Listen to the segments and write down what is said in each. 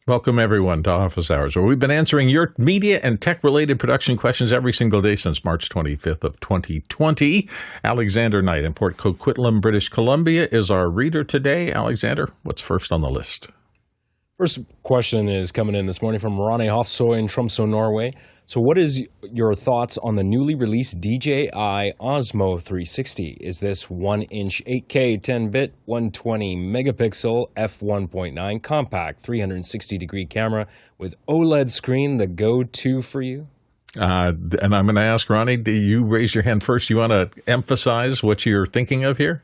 Welcome, everyone, to Office Hours, where we've been answering your media and tech-related production questions every single day since March 25th of 2020. Alexander Knight in Port Coquitlam, British Columbia, is our reader today. Alexander, what's first on the list? First question is coming in this morning from Ronny Hofsoy in Tromsø, Norway. So what is your thoughts on the newly released DJI OSMO 360? Is this 1-inch 8K 10-bit 120 megapixel f1.9 compact 360-degree camera with OLED screen the go-to for you? And I'm going to ask Ronnie, do you raise your hand first? You want to emphasize what you're thinking of here?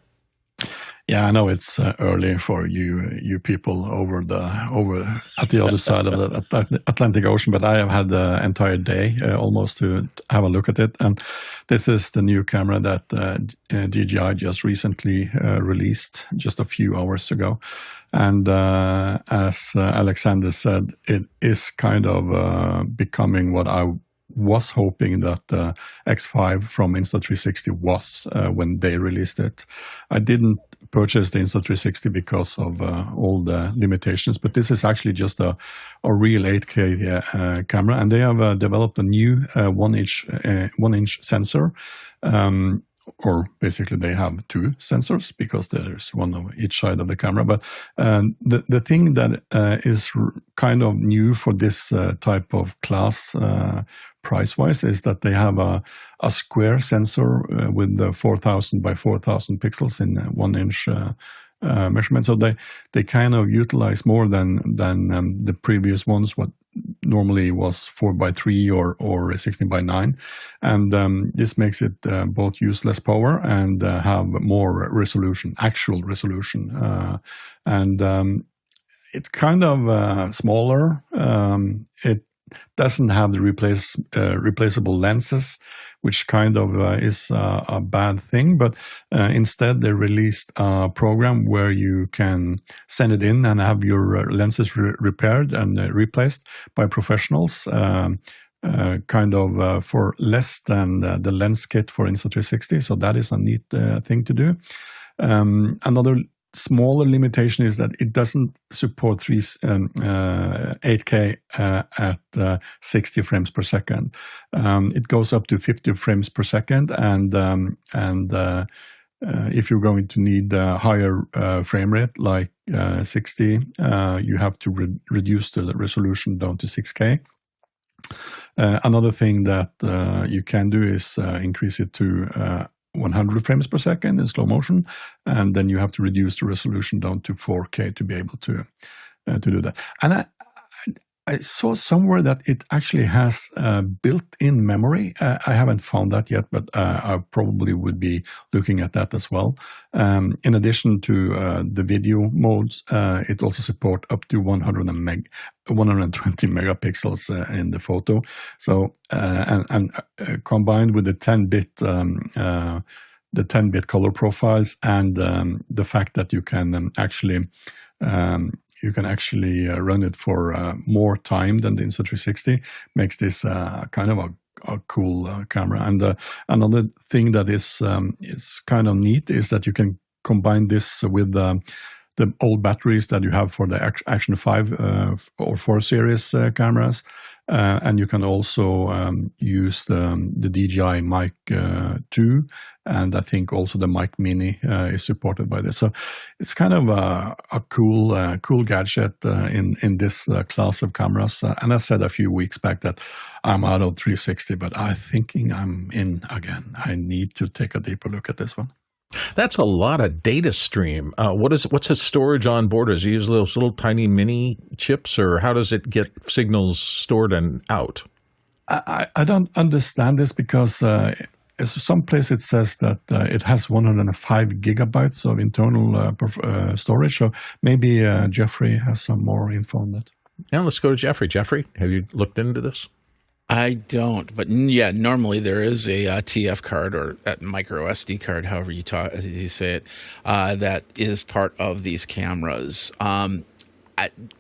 Yeah, I know it's early for you people over at the other side of the Atlantic Ocean, but I have had the entire day almost to have a look at it. And this is the new camera that DJI just recently released just a few hours ago. And as Alexander said, it is kind of becoming what I was hoping that X5 from Insta360 was when they released it. I didn't purchase the Insta360 because of all the limitations, but this is actually just a real 8K camera, and they have developed a new 1-inch sensor. Or basically they have two sensors because there's one on each side of the camera. But the thing that is kind of new for this type of class price-wise is that they have a square sensor with the 4,000 by 4,000 pixels in 1-inch measurement. So they kind of utilize more than the previous ones, what normally was 4x3 or 16 by 9, and this makes it both use less power and have more resolution, actual resolution, and it's kind of smaller. It doesn't have the replaceable lenses, which kind of is a bad thing, but instead they released a program where you can send it in and have your lenses repaired and replaced by professionals, kind of for less than the lens kit for Insta360, so that is a neat thing to do. Another smaller limitation is that it doesn't support 8K at 60 frames per second. It goes up to 50 frames per second, and if you're going to need a higher frame rate like 60, you have to reduce the resolution down to 6K. Another thing that you can do is increase it to 100 frames per second in slow motion, and then you have to reduce the resolution down to 4K to be able to do that. And I saw somewhere that it actually has built-in memory. I haven't found that yet, but I probably would be looking at that as well. In addition to the video modes, it also supports up to 120 megapixels in the photo. So and combined with the 10-bit color profiles and the fact that you can actually run it for more time than the Insta360 makes this kind of a cool camera. And another thing that is kind of neat is that you can combine this with the old batteries that you have for the Action 5 or 4 series cameras. And you can also use the DJI Mic 2, and I think also the Mic Mini is supported by this. So it's kind of a cool gadget in this class of cameras. And I said a few weeks back that I'm out of 360, but I'm thinking I'm in again. I need to take a deeper look at this one. That's a lot of data stream. What's the storage on board? Does it use those little tiny mini chips, or how does it get signals stored and out? I don't understand this because someplace it says that it has 105 gigabytes of internal storage. So maybe Jeffrey has some more info on that. Yeah, let's go to Jeffrey. Jeffrey, have you looked into this? I don't, but yeah, normally there is a TF card or a micro SD card, however you say it, that is part of these cameras.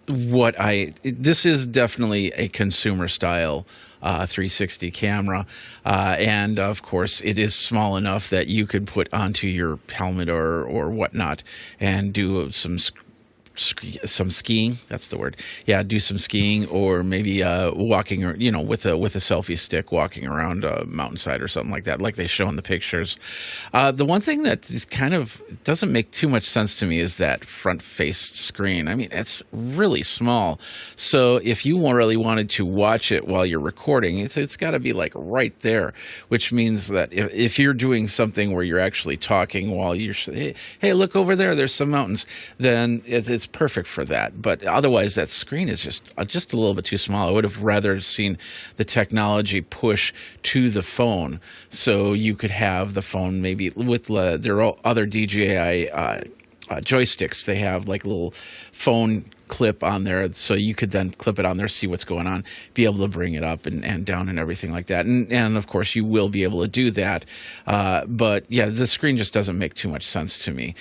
This is definitely a consumer style 360 camera, and of course it is small enough that you could put onto your helmet or whatnot and do some some skiing. That's the word. Yeah, do some skiing, or maybe walking, or with a selfie stick, walking around a mountainside or something like that, like they show in the pictures. The one thing that is kind of doesn't make too much sense to me is that front-faced screen. I mean, it's really small. So if you really wanted to watch it while you're recording, it's got to be like right there, which means that if you're doing something where you're actually talking while you're, hey, look over there, there's some mountains, then it's perfect for that. But otherwise, that screen is just a little bit too small. I would have rather seen the technology push to the phone, so you could have the phone maybe with there are other DJI joysticks. They have like a little phone clip on there, so you could then clip it on there, see what's going on, be able to bring it up and down and everything like that. And of course, you will be able to do that. But yeah, the screen just doesn't make too much sense to me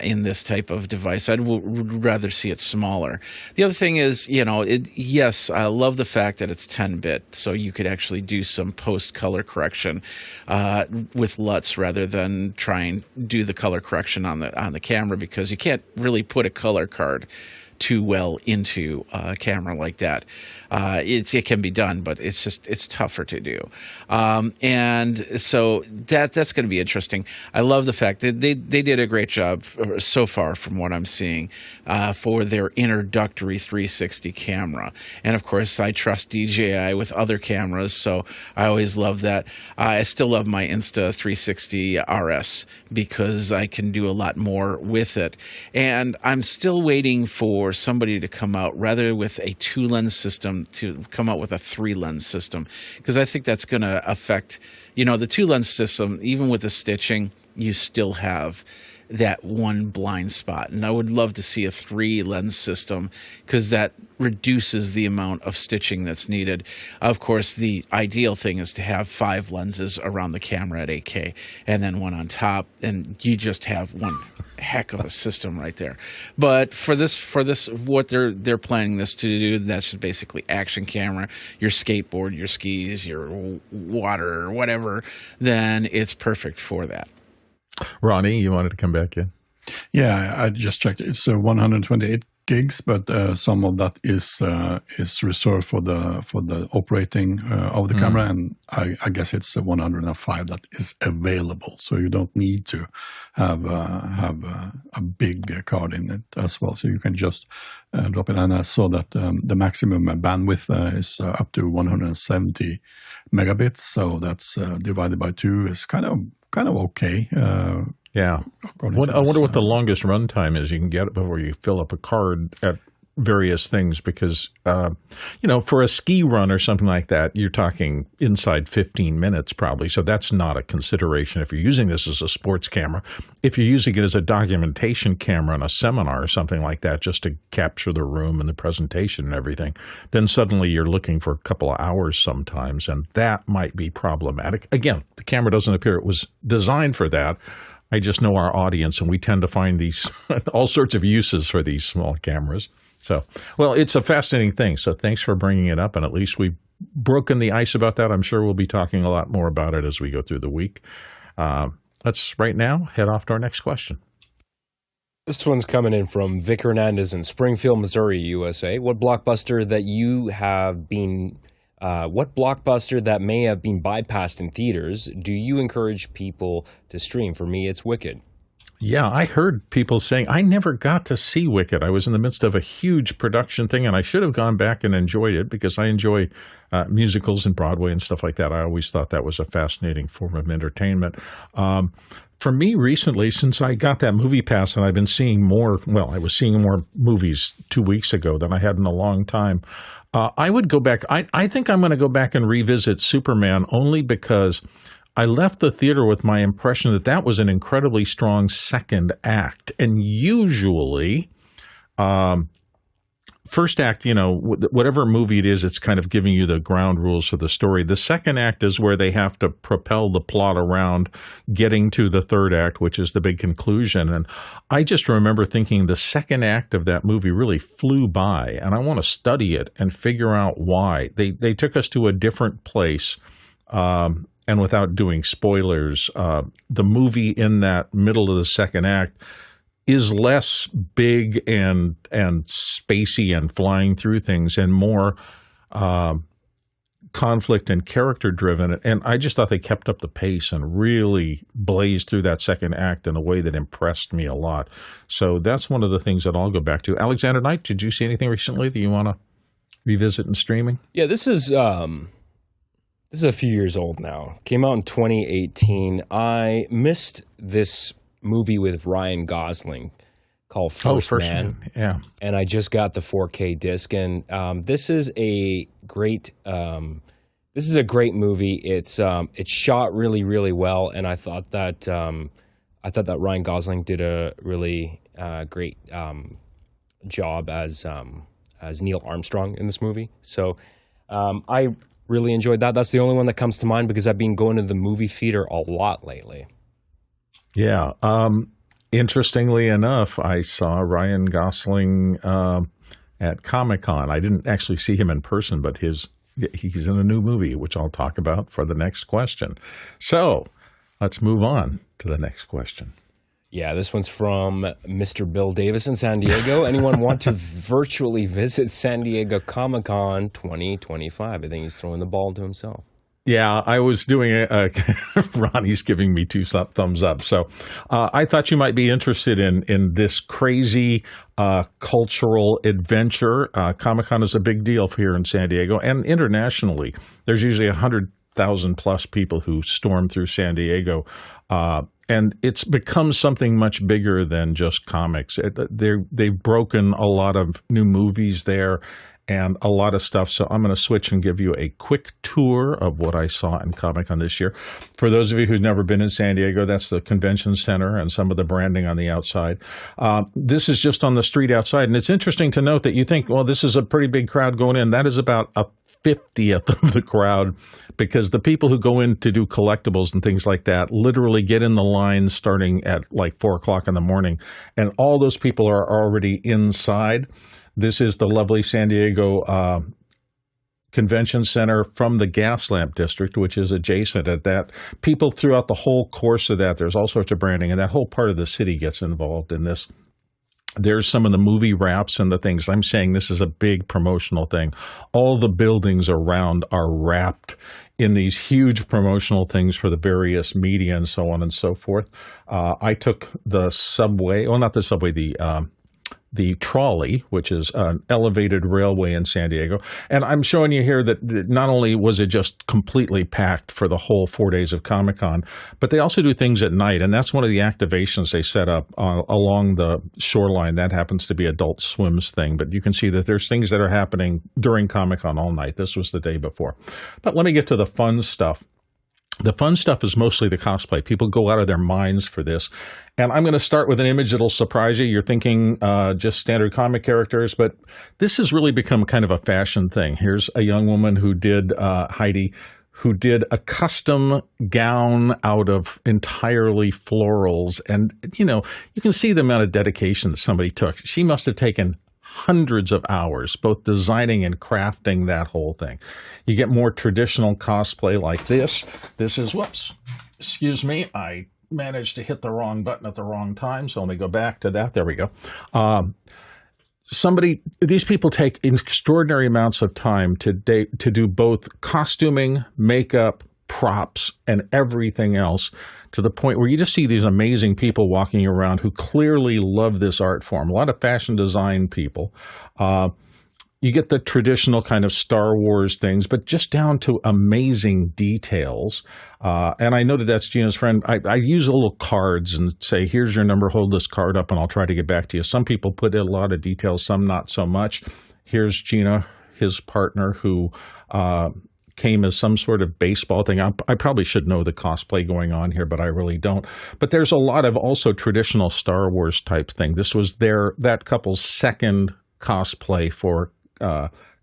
in this type of device. Would rather see it smaller. The other thing is, yes, I love the fact that it's 10-bit, so you could actually do some post-color correction with LUTs rather than try and do the color correction on the camera, because you can't really put a color card too well into a camera like that. It can be done, but it's tougher to do. And so that's going to be interesting. I love the fact that they did a great job so far from what I'm seeing for their introductory 360 camera. And of course, I trust DJI with other cameras, so I always love that. I still love my Insta360 RS because I can do a lot more with it. And I'm still waiting for somebody to come out, rather with a 2-lens system, to come out with a 3-lens system, because I think that's going to affect, the 2-lens system, even with the stitching, you still have that one blind spot. And I would love to see a 3-lens system, because that reduces the amount of stitching that's needed. Of course, the ideal thing is to have 5 lenses around the camera at 8K and then one on top, and you just have one heck of a system right there. But for this, what they're planning this to do, that's basically action camera, your skateboard, your skis, your water, or whatever, then it's perfect for that. Ronnie, you wanted to come back in? Yeah, I just checked. It's 128 gigs, but some of that is reserved for the operating of the camera, and I guess it's 105 that is available. So you don't need to have a big card in it as well. So you can just drop it. And I saw that the maximum bandwidth is up to 170 megabits. So that's divided by 2 is kind of okay. Yeah. I wonder what the longest runtime is you can get before you fill up a card at various things, because, for a ski run or something like that, you're talking inside 15 minutes probably. So that's not a consideration if you're using this as a sports camera. If you're using it as a documentation camera in a seminar or something like that, just to capture the room and the presentation and everything, then suddenly you're looking for a couple of hours sometimes, and that might be problematic. Again, the camera doesn't appear it was designed for that. I just know our audience, and we tend to find these all sorts of uses for these small cameras. So, well, it's a fascinating thing. So thanks for bringing it up, and at least we've broken the ice about that. I'm sure we'll be talking a lot more about it as we go through the week. Let's right now head off to our next question. This one's coming in from Vic Hernandez in Springfield, Missouri, USA. What blockbuster that may have been bypassed in theaters do you encourage people to stream? For me, it's Wicked. Yeah, I heard people saying, I never got to see Wicked. I was in the midst of a huge production thing, and I should have gone back and enjoyed it, because I enjoy musicals and Broadway and stuff like that. I always thought that was a fascinating form of entertainment. For me recently, since I got that movie pass and I've been seeing more, I was seeing more movies 2 weeks ago than I had in a long time. I would go back. I think I'm going to go back and revisit Superman, only because I left the theater with my impression that was an incredibly strong second act. And usually, first act, whatever movie it is, it's kind of giving you the ground rules for the story. The second act is where they have to propel the plot around getting to the third act, which is the big conclusion. And I just remember thinking the second act of that movie really flew by, and I want to study it and figure out why. They took us to a different place. And without doing spoilers, the movie in that middle of the second act is less big and spacey and flying through things, and more conflict and character driven. And I just thought they kept up the pace and really blazed through that second act in a way that impressed me a lot. So that's one of the things that I'll go back to. Alexander Knight, did you see anything recently that you want to revisit in streaming? Yeah, this is a few years old now. Came out in 2018. I missed this movie with Ryan Gosling called First Man. Yeah. And I just got the 4K disc, and this is a great movie. It's shot really, really well, and I thought that Ryan Gosling did a really great job as Neil Armstrong in this movie. So I really enjoyed that. That's the only one that comes to mind because I've been going to the movie theater a lot lately. Yeah. Interestingly enough, I saw Ryan Gosling at ComiCon. I didn't actually see him in person, but he's in a new movie, which I'll talk about for the next question. So let's move on to the next question. Yeah, this one's from Mr. Bill Davis in San Diego. Anyone want to virtually visit San Diego ComiCon 2025? I think he's throwing the ball to himself. Yeah, I was doing Ronnie's giving me two thumbs up. So I thought you might be interested in this crazy cultural adventure. Comic-Con is a big deal here in San Diego and internationally. There's usually 100,000 plus people who storm through San Diego. And it's become something much bigger than just comics. They've broken a lot of new movies there and a lot of stuff. So I'm going to switch and give you a quick tour of what I saw in Comic-Con this year. For those of you who've never been in San Diego, that's the convention center and some of the branding on the outside. This is just on the street outside. And it's interesting to note that you think, well, this is a pretty big crowd going in. That is about a 50th of the crowd, because the people who go in to do collectibles and things like that literally get in the line starting at like 4 o'clock in the morning. And all those people are already inside. This is the lovely San Diego Convention Center from the Gaslamp District, which is adjacent at that. People throughout the whole course of that, there's all sorts of branding, and that whole part of the city gets involved in this. There's some of the movie wraps and the things. I'm saying this is a big promotional thing. All the buildings around are wrapped in these huge promotional things for the various media and so on and so forth. I took the subway, well, not the subway, the trolley, which is an elevated railway in San Diego. And I'm showing you here that not only was it just completely packed for the whole 4 days of Comic-Con, but they also do things at night. And that's one of the activations they set up along the shoreline. That happens to be Adult Swim's thing. But you can see that there's things that are happening during Comic-Con all night. This was the day before. But let me get to the fun stuff. The fun stuff is mostly the cosplay. People go out of their minds for this. And I'm going to start with an image that'll surprise you. You're thinking just standard comic characters, but this has really become kind of a fashion thing. Here's a young woman who did, Heidi, who did a custom gown out of entirely florals. And, you know, you can see the amount of dedication that somebody took. She must have taken hundreds of hours, both designing and crafting that whole thing. You get more traditional cosplay like this. This is, whoops, excuse me, I managed to hit the wrong button at the wrong time, so let me go back to that. There we go. These people take extraordinary amounts of time to do both costuming, makeup, props, and everything else, to the point where you just see these amazing people walking around who clearly love this art form. A lot of fashion design people. You get the traditional kind of Star Wars things, but just down to amazing details. And I know that that's Gina's friend. I use little cards and say, here's your number, hold this card up, and I'll try to get back to you. Some people put in a lot of details, some not so much. Here's Gina, his partner, who came as some sort of baseball thing. I probably should know the cosplay going on here, but I really don't. But there's a lot of also traditional Star Wars type thing. This was that couple's second cosplay for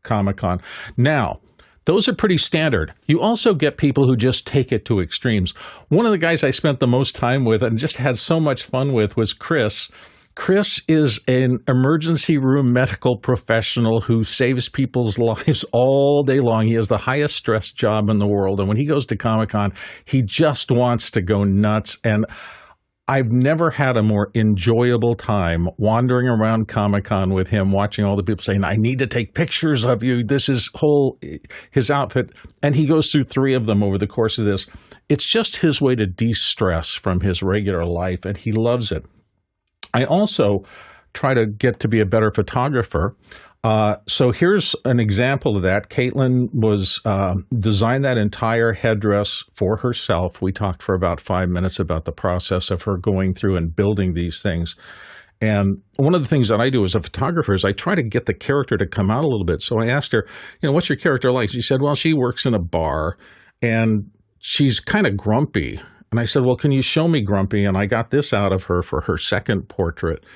Comic-Con. Now, those are pretty standard. You also get people who just take it to extremes. One of the guys I spent the most time with and just had so much fun with was Chris. Chris is an emergency room medical professional who saves people's lives all day long. He has the highest stress job in the world. And when he goes to Comic-Con, he just wants to go nuts. And I've never had a more enjoyable time wandering around Comic-Con with him, watching all the people saying, I need to take pictures of you. This is his outfit. And he goes through 3 of them over the course of this. It's just his way to de-stress from his regular life, and he loves it. I also try to get to be a better photographer. So here's an example of that. Caitlin was designed that entire headdress for herself. We talked for about 5 minutes about the process of her going through and building these things. And one of the things that I do as a photographer is I try to get the character to come out a little bit. So I asked her, what's your character like? She said, well, she works in a bar and she's kind of grumpy. And I said, well, can you show me grumpy? And I got this out of her for her second portrait.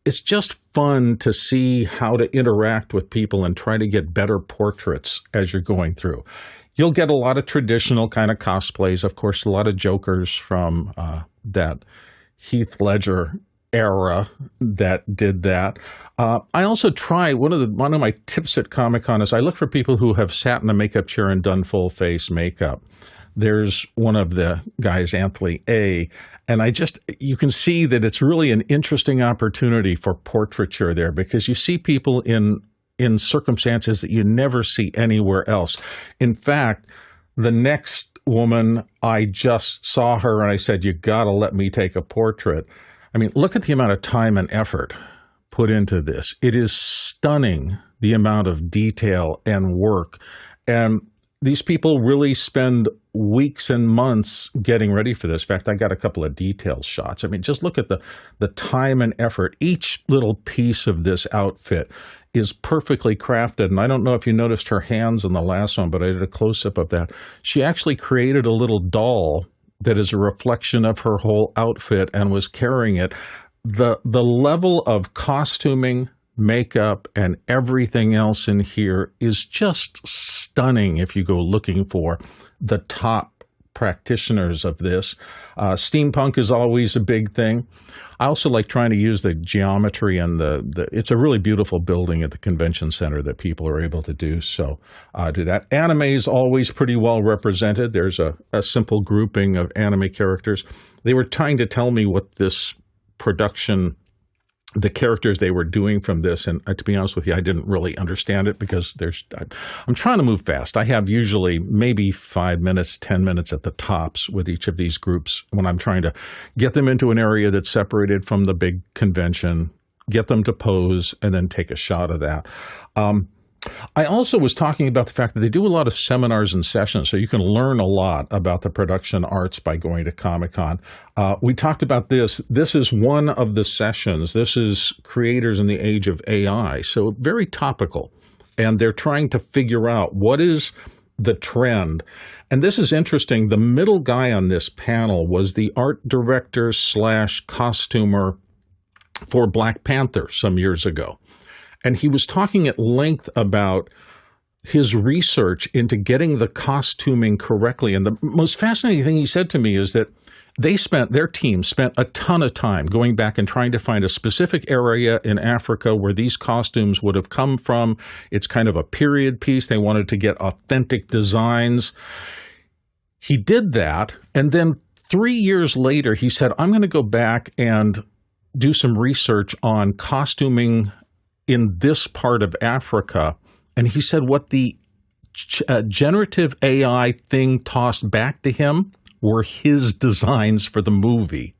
It's just fun to see how to interact with people and try to get better portraits as you're going through. You'll get a lot of traditional kind of cosplays, of course, a lot of jokers from that Heath Ledger era that did that. I also try, one of my tips at Comic-Con is I look for people who have sat in a makeup chair and done full face makeup. There's one of the guys, Anthony A., and you can see that it's really an interesting opportunity for portraiture there because you see people in circumstances that you never see anywhere else. In fact, the next woman, I just saw her and I said, you got to let me take a portrait. I mean, look at the amount of time and effort put into this. It is stunning, the amount of detail and work. And these people really spend weeks and months getting ready for this. In fact, I got a couple of detail shots. I mean, just look at the time and effort. Each little piece of this outfit is perfectly crafted. And I don't know if you noticed her hands in the last one, but I did a close-up of that. She actually created a little doll that is a reflection of her whole outfit and was carrying it. The level of costuming, makeup, and everything else in here is just stunning if you go looking for the top practitioners of this. Steampunk is always a big thing. I also like trying to use the geometry and it's a really beautiful building at the convention center that people are able to do. So do that. Anime is always pretty well represented. There's a simple grouping of anime characters. They were trying to tell me what this production, the characters they were doing from this, and to be honest with you, I didn't really understand it because I'm trying to move fast. I have usually maybe 5 minutes, 10 minutes at the tops with each of these groups when I'm trying to get them into an area that's separated from the big convention, get them to pose, and then take a shot of that. I also was talking about the fact that they do a lot of seminars and sessions, so you can learn a lot about the production arts by going to Comic-Con. We talked about this. This is one of the sessions. This is Creators in the Age of AI, so very topical. And they're trying to figure out what is the trend. And this is interesting. The middle guy on this panel was the art director / costumer for Black Panther some years ago. And he was talking at length about his research into getting the costuming correctly. And the most fascinating thing he said to me is that their team spent a ton of time going back and trying to find a specific area in Africa where these costumes would have come from. It's kind of a period piece. They wanted to get authentic designs. He did that. And then 3 years later, he said, I'm going to go back and do some research on costuming in this part of Africa. And he said what the generative AI thing tossed back to him were his designs for the movie.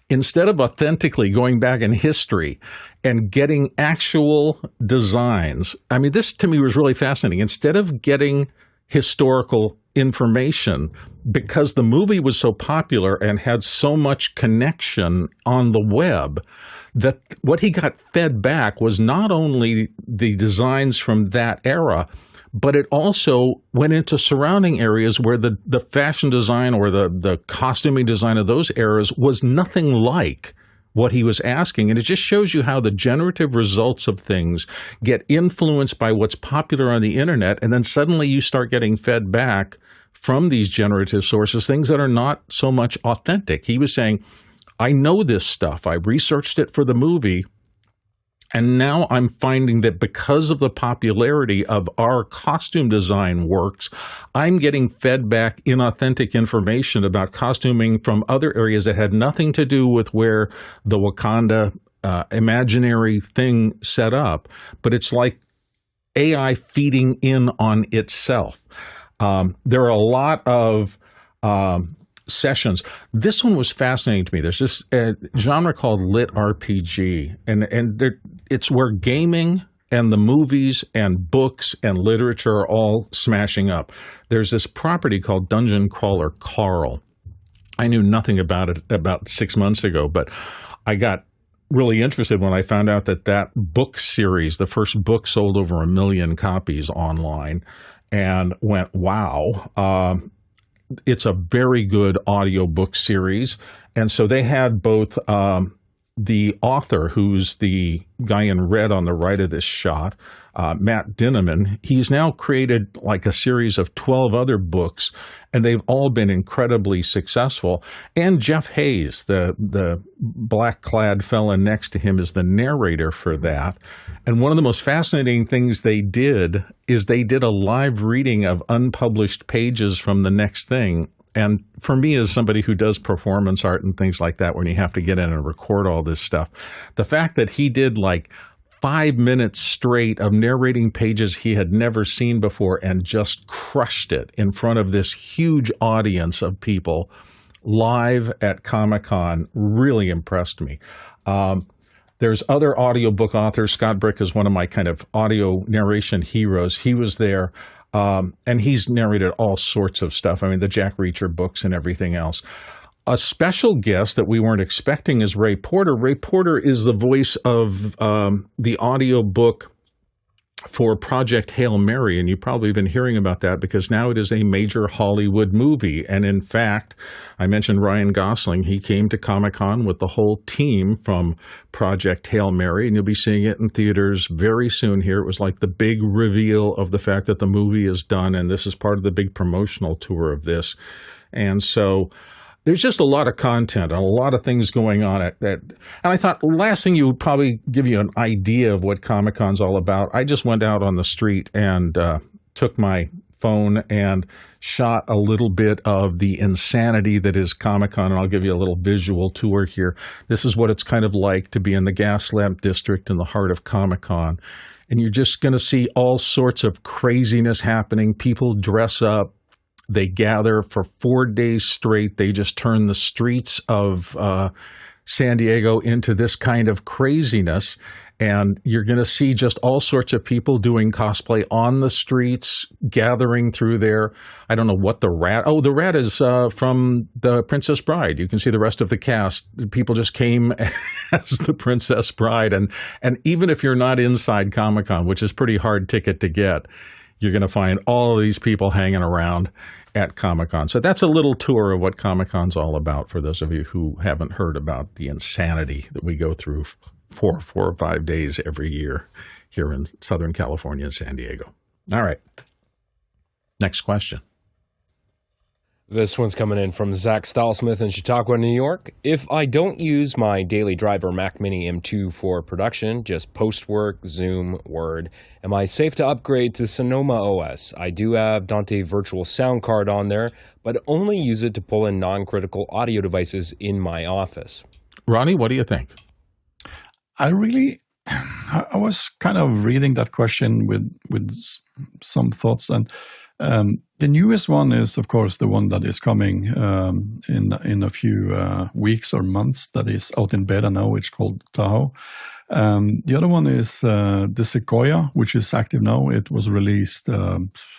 Instead of authentically going back in history and getting actual designs, I mean, this to me was really fascinating. Instead of getting historical information, because the movie was so popular and had so much connection on the web, that what he got fed back was not only the designs from that era, but it also went into surrounding areas where the fashion design or the costuming design of those eras was nothing like what he was asking. And it just shows you how the generative results of things get influenced by what's popular on the internet, and then suddenly you start getting fed back from these generative sources things that are not so much authentic. He was saying, I know this stuff. I researched it for the movie. And now I'm finding that because of the popularity of our costume design works, I'm getting fed back inauthentic information about costuming from other areas that had nothing to do with where the Wakanda imaginary thing set up. But it's like AI feeding in on itself. There are a lot of sessions. This one was fascinating to me. There's this genre called lit RPG, and it's where gaming and the movies and books and literature are all smashing up. There's this property called Dungeon Crawler Carl. I knew nothing about it about 6 months ago, but I got really interested when I found out that book series, the first book, sold over 1 million copies online, and went, wow. It's a very good audiobook series. And so they had both the author, who's the guy in red on the right of this shot, Matt Dinneman. He's now created like a series of 12 other books, and they've all been incredibly successful. And Jeff Hayes, the black-clad fella next to him, is the narrator for that. And one of the most fascinating things they did is they did a live reading of unpublished pages from the next thing. And for me, as somebody who does performance art and things like that, when you have to get in and record all this stuff, the fact that he did like 5 minutes straight of narrating pages he had never seen before and just crushed it in front of this huge audience of people live at Comic-Con really impressed me. There's other audiobook authors. Scott Brick is one of my kind of audio narration heroes. He was there. And he's narrated all sorts of stuff. I mean, the Jack Reacher books and everything else. A special guest that we weren't expecting is Ray Porter. Ray Porter is the voice of the audio book for Project Hail Mary, and you've probably been hearing about that because now it is a major Hollywood movie. And in fact, I mentioned Ryan Gosling. He came to Comic-Con with the whole team from Project Hail Mary, and you'll be seeing it in theaters very soon here. It was like the big reveal of the fact that the movie is done, and this is part of the big promotional tour of this. And so there's just a lot of content and a lot of things going on and I thought the last thing you would probably give you an idea of what Comic-Con's all about. I just went out on the street and took my phone and shot a little bit of the insanity that is Comic-Con, and I'll give you a little visual tour here. This is what it's kind of like to be in the Gaslamp District in the heart of Comic-Con. And you're just going to see all sorts of craziness happening. People dress up. They gather for 4 days straight. They just turn the streets of San Diego into this kind of craziness. And you're going to see just all sorts of people doing cosplay on the streets, gathering through there. I don't know what the rat. Oh, the rat is from The Princess Bride. You can see the rest of the cast. People just came as the Princess Bride. And even if you're not inside Comic-Con, which is pretty hard ticket to get, you're going to find all of these people hanging around at Comic-Con. So that's a little tour of what Comic-Con's all about for those of you who haven't heard about the insanity that we go through for 4 or 5 days every year here in Southern California and San Diego. All right. Next question. This one's coming in from Zach Stylesmith in Chautauqua, New York. If I don't use my daily driver Mac Mini M2 for production, just post-work, Zoom, Word, am I safe to upgrade to Sanoma OS? I do have Dante Virtual Sound Card on there, but only use it to pull in non-critical audio devices in my office. Ronnie, what do you think? I was kind of reading that question with some thoughts, and the newest one is, of course, the one that is coming in a few weeks or months. That is out in beta now. It's called Tahoe. The other one is the Sequoia, which is active now. It was released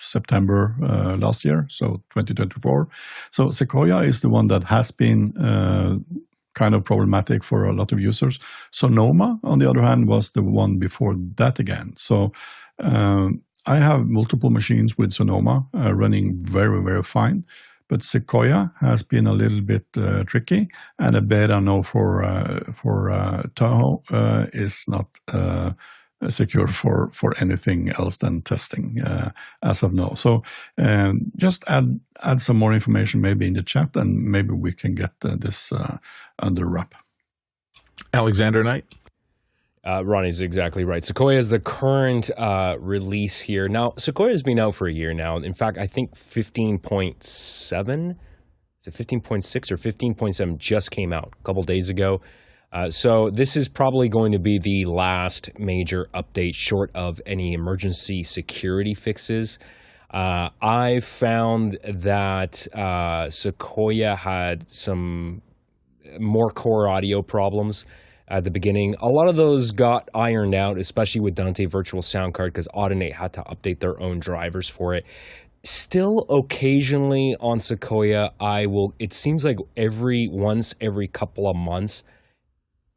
September last year, so 2024. So Sequoia is the one that has been kind of problematic for a lot of users. Sonoma, on the other hand, was the one before that again. So I have multiple machines with Sonoma running very, very fine, but Sequoia has been a little bit tricky, and a beta now for Tahoe is not secure for anything else than testing as of now. So just add some more information maybe in the chat, and maybe we can get this under wrap. Alexander Knight? Ronnie's exactly right. Sequoia is the current release here. Now, Sequoia has been out for a year now. In fact, I think 15.7, is it 15.6 or 15.7 just came out a couple days ago. So this is probably going to be the last major update short of any emergency security fixes. I found that Sequoia had some more core audio problems at the beginning. A lot of those got ironed out, especially with Dante Virtual Sound Card, because Audinate had to update their own drivers for it. Still, occasionally on Sequoia, it seems like every couple of months,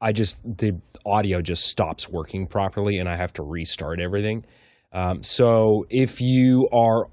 the audio just stops working properly and I have to restart everything. So if you are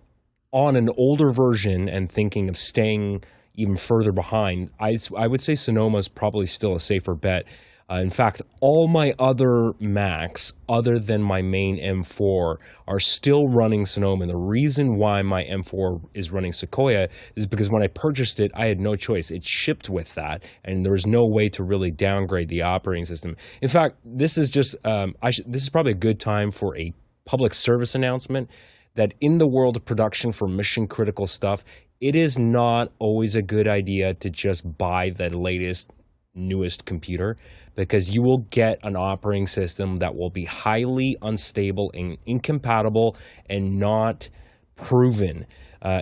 on an older version and thinking of staying even further behind, I would say Sonoma is probably still a safer bet. In fact, all my other Macs, other than my main M4, are still running Sonoma. And the reason why my M4 is running Sequoia is because when I purchased it, I had no choice. It shipped with that, and there was no way to really downgrade the operating system. In fact, this is just this is probably a good time for a public service announcement that in the world of production for mission-critical stuff, it is not always a good idea to just buy the latest, newest computer, because you will get an operating system that will be highly unstable and incompatible and not proven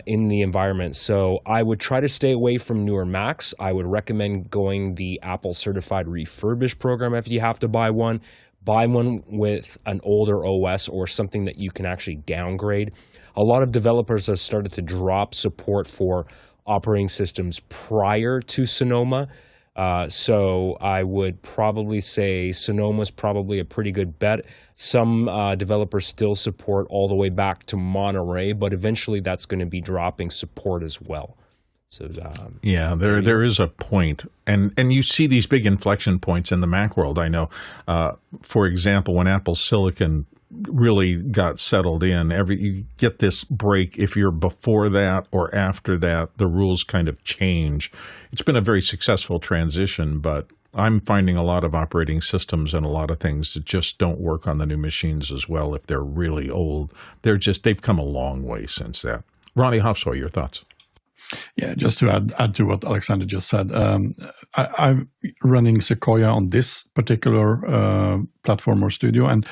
in the environment. So I would try to stay away from newer Macs. I would recommend going the Apple Certified Refurbished program if you have to buy one. Buy one with an older OS or something that you can actually downgrade. A lot of developers have started to drop support for operating systems prior to Sonoma. So I would probably say Sonoma's probably a pretty good bet. Some developers still support all the way back to Monterey, but eventually that's going to be dropping support as well. So yeah, there is a point, and you see these big inflection points in the Mac world. I know, for example, when Apple Silicon really got settled in, you get this break if you're before that or after that. The rules kind of change. It's been a very successful transition, but I'm finding a lot of operating systems and a lot of things that just don't work on the new machines as well if they're really old. They've come a long way since that. Ronnie Hofstra, your thoughts? Yeah, just to add to what Alexander just said, I'm running Sequoia on this particular platform or studio, and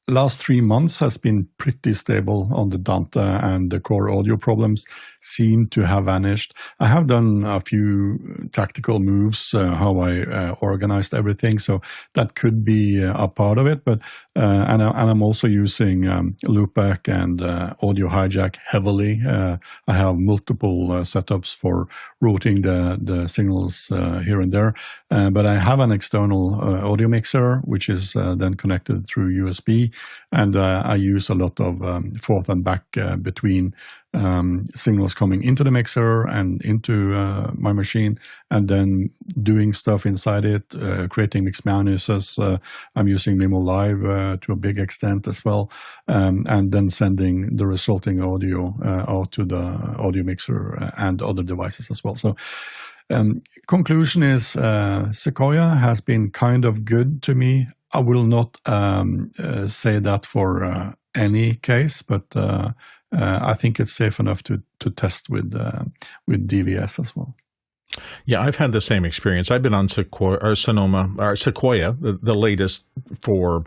last 3 months has been pretty stable on the Dante, and the core audio problems seem to have vanished. I have done a few tactical moves, how I organized everything, so that could be a part of it. But and I'm also using loopback and audio hijack heavily. I have multiple setups for routing the signals here and there. But I have an external audio mixer, which is then connected through USB. And I use a lot of forth and back between signals coming into the mixer and into my machine, and then doing stuff inside it, creating mix manuses. I'm using Mimo Live to a big extent as well, and then sending the resulting audio out to the audio mixer and other devices as well. So conclusion is Sequoia has been kind of good to me. I will not say that for any case, but I think it's safe enough to test with DVS as well. Yeah, I've had the same experience. I've been on Sequoia, the latest for,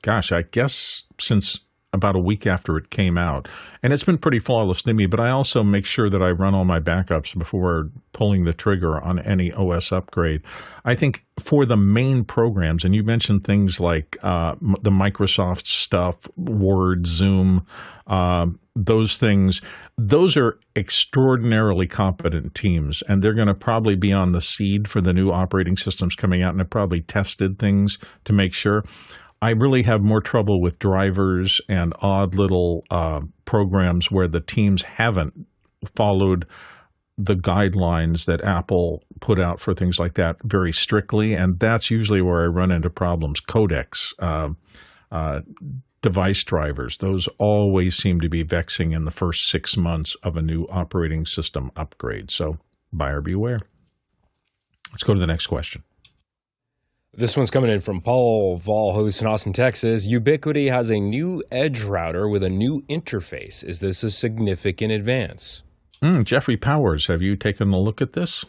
I guess since about a week after it came out. And it's been pretty flawless to me, but I also make sure that I run all my backups before pulling the trigger on any OS upgrade. I think for the main programs, and you mentioned things like the Microsoft stuff, Word, Zoom, those things, those are extraordinarily competent teams, and they're going to probably be on the seed for the new operating systems coming out, and have probably tested things to make sure. I really have more trouble with drivers and odd little programs where the teams haven't followed the guidelines that Apple put out for things like that very strictly, and that's usually where I run into problems. Codecs, device drivers, those always seem to be vexing in the first 6 months of a new operating system upgrade. So buyer beware. Let's go to the next question. This one's coming in from Paul Vol, host in Austin, Texas. Ubiquiti has a new edge router with a new interface. Is this a significant advance? Jeffrey Powers, have you taken a look at this?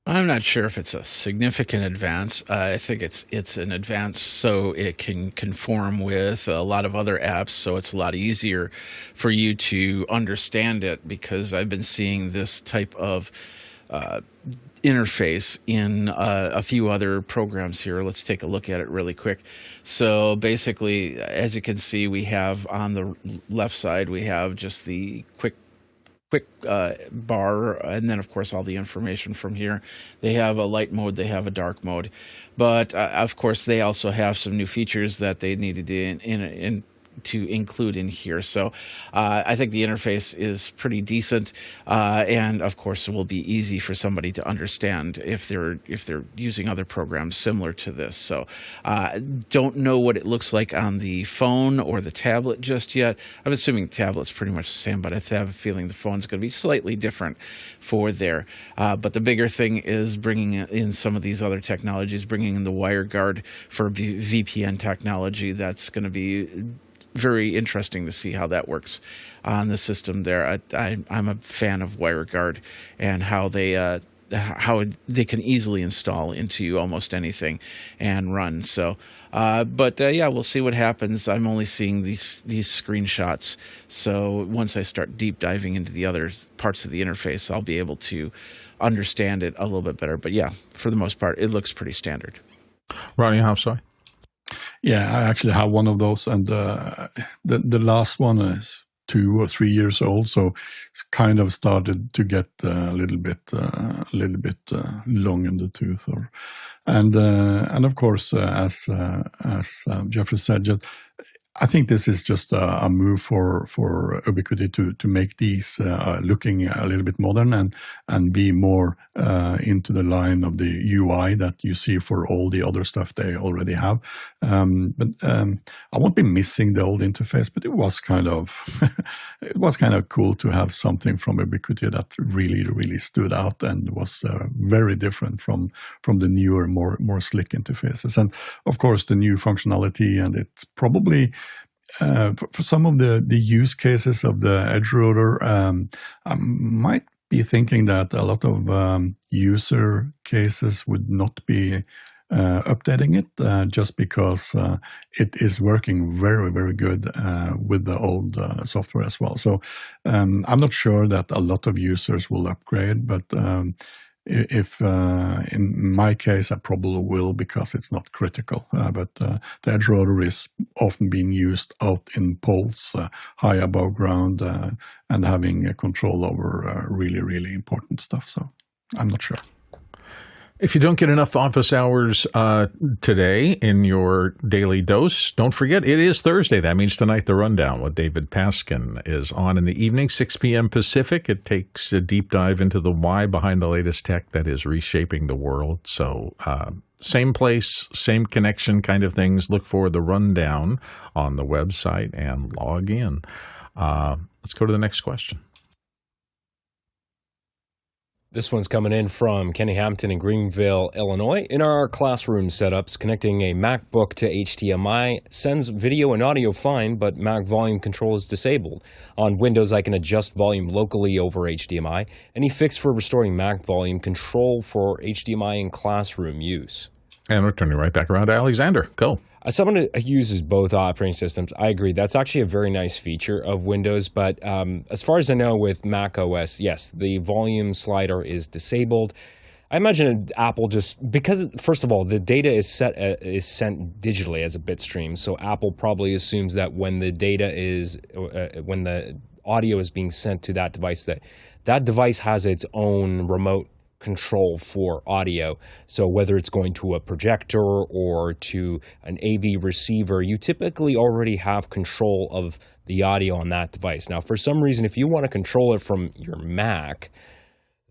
I'm not sure if it's a significant advance. I think it's an advance so it can conform with a lot of other apps, so it's a lot easier for you to understand it, because I've been seeing this type of interface in a few other programs here. Let's take a look at it really quick. So basically, as you can see, we have on the left side, we have just the quick bar, and then of course all the information from here. They have a light mode, they have a dark mode, but of course they also have some new features that they needed to include in here. So I think the interface is pretty decent, and of course it will be easy for somebody to understand if they're using other programs similar to this. So don't know what it looks like on the phone or the tablet just yet. I'm assuming the tablet's pretty much the same, but I have a feeling the phone's going to be slightly different for there. But the bigger thing is bringing in some of these other technologies, bringing in the WireGuard for VPN technology. That's going to be very interesting to see how that works on the system there. I'm a fan of WireGuard and how they can easily install into almost anything and run. So, yeah, we'll see what happens. I'm only seeing these screenshots. So once I start deep diving into the other parts of the interface, I'll be able to understand it a little bit better. But yeah, for the most part, it looks pretty standard. Ronnie Hofsoi? Yeah, I actually have one of those, and the last one is 2 or 3 years old, so it's kind of started to get a little bit long in the tooth, and of course, as Jeffrey said, I think this is just a move for Ubiquiti to make these looking a little bit modern and be more into the line of the UI that you see for all the other stuff they already have. But I won't be missing the old interface, but it was kind of cool to have something from Ubiquiti that really stood out and was very different from the newer, more slick interfaces. And of course, the new functionality, and it's probably for some of the use cases of the edge router, I might be thinking that a lot of user cases would not be updating it just because it is working very good with the old software as well. So I'm not sure that a lot of users will upgrade, but if in my case, I probably will, because it's not critical. But the edge router is often being used out in poles, high above ground, and having control over really important stuff. So I'm not sure. If you don't get enough office hours today in your daily dose, don't forget it is Thursday. That means tonight the Rundown with David Paskin is on in the evening, 6 p.m. Pacific. It takes a deep dive into the why behind the latest tech that is reshaping the world. So same place, same connection kind of things. Look for the Rundown on the website and log in. Let's go to the next question. This one's coming in from Kenny Hampton in Greenville, Illinois. In our classroom setups, connecting a MacBook to HDMI sends video and audio fine, but Mac volume control is disabled. On Windows, I can adjust volume locally over HDMI. Any fix for restoring Mac volume control for HDMI in classroom use? And we're turning right back around to Alexander. Go. As someone who uses both operating systems, I agree. That's actually a very nice feature of Windows. But as far as I know with Mac OS, yes, the volume slider is disabled. I imagine Apple just, because first of all, the data is sent digitally as a bit stream. So Apple probably assumes that when the data is, when the audio is being sent to that device, that device has its own remote control for audio. So whether it's going to a projector or to an AV receiver, you typically already have control of the audio on that device. Now, for some reason, if you want to control it from your Mac,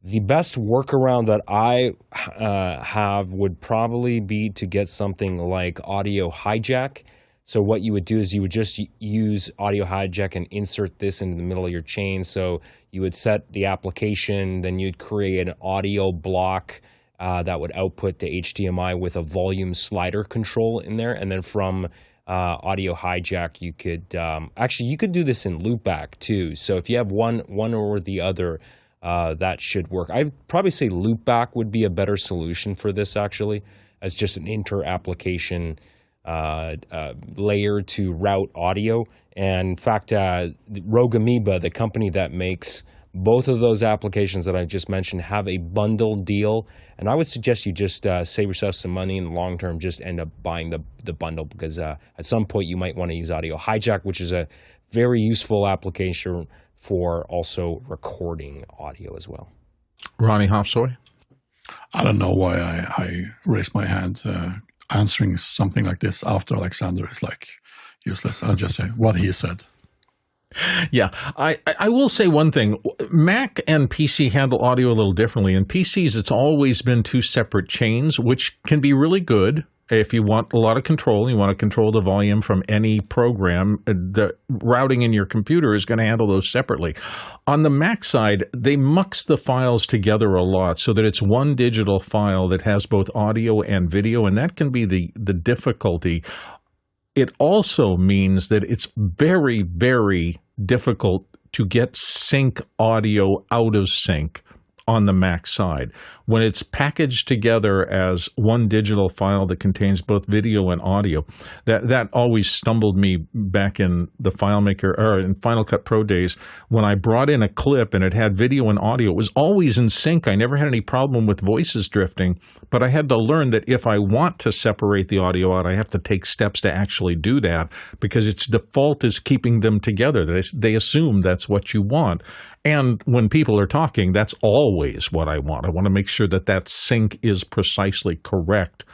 the best workaround that I have would probably be to get something like Audio Hijack. So what you would do is you would just use Audio Hijack and insert this into the middle of your chain. So you would set the application, then you'd create an audio block that would output to HDMI with a volume slider control in there. And then from audio hijack, you could actually you could do this in loopback too. So if you have one or the other, that should work. I'd probably say loopback would be a better solution for this actually, as just an inter-application layer to route audio. And in fact, Rogue Amoeba, the company that makes both of those applications that I just mentioned, have a bundle deal. And I would suggest you just save yourself some money in the long term, just end up buying the bundle, because at some point you might want to use audio hijack, which is a very useful application for also recording audio as well. Ronnie Hofsoy? I don't know why I raised my hand. Answering something like this after Alexander is like useless. I'll just say what he said. Yeah, I will say one thing. Mac and PC handle audio a little differently. In PCs, it's always been two separate chains, which can be really good if you want a lot of control. You want to control the volume from any program. The routing in your computer is going to handle those separately. On the Mac side, they mux the files together a lot so that it's one digital file that has both audio and video, and that can be the difficulty. It also means that it's very, very difficult to get sync audio out of sync on the Mac side. When it's packaged together as one digital file that contains both video and audio, that always stumbled me back in the FileMaker or in Final Cut Pro days when I brought in a clip and it had video and audio. It was always in sync. I never had any problem with voices drifting, but I had to learn that if I want to separate the audio out, I have to take steps to actually do that, because its default is keeping them together. They assume that's what you want. And when people are talking, that's always what I want. I want to make sure that sync is precisely correct,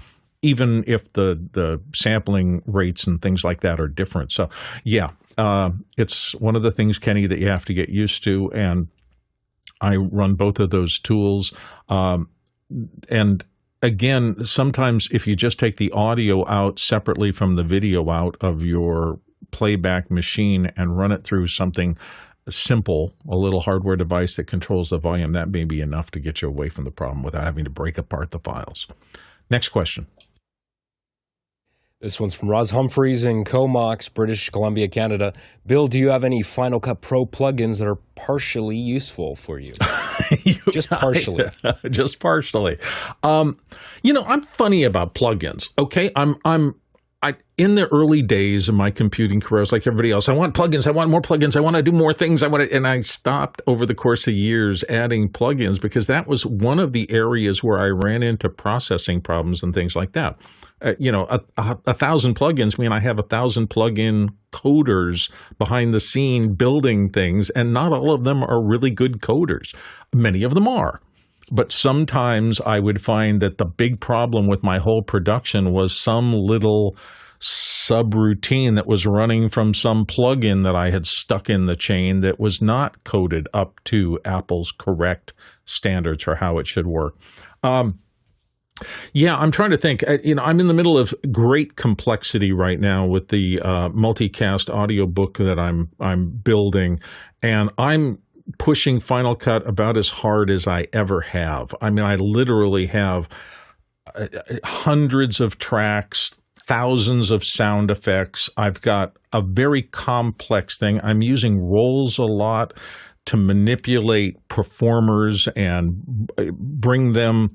even if the sampling rates and things like that are different. So, yeah, it's one of the things, Kenny, that you have to get used to. And I run both of those tools. And again, sometimes if you just take the audio out separately from the video out of your playback machine and run it through something simple, a little hardware device that controls the volume, that may be enough to get you away from the problem without having to break apart the files. Next question. This one's from Roz Humphreys in Comox, British Columbia, Canada. Bill, do you have any Final Cut Pro plugins that are partially useful for you? Just partially. Just partially. I'm funny about plugins. Okay, in the early days of my computing career, I was like everybody else. I want plugins. I want more plugins. I want to do more things. And I stopped over the course of years adding plugins, because that was one of the areas where I ran into processing problems and things like that. 1,000 plugins mean I have 1,000 plugin coders behind the scene building things, and not all of them are really good coders. Many of them are. But sometimes I would find that the big problem with my whole production was some little subroutine that was running from some plugin that I had stuck in the chain that was not coded up to Apple's correct standards for how it should work. Yeah, I'm trying to think. I'm in the middle of great complexity right now with the multicast audiobook that I'm building, and I'm pushing Final Cut about as hard as I ever have. I mean, I literally have hundreds of tracks, thousands of sound effects. I've got a very complex thing. I'm using rolls a lot to manipulate performers and bring them,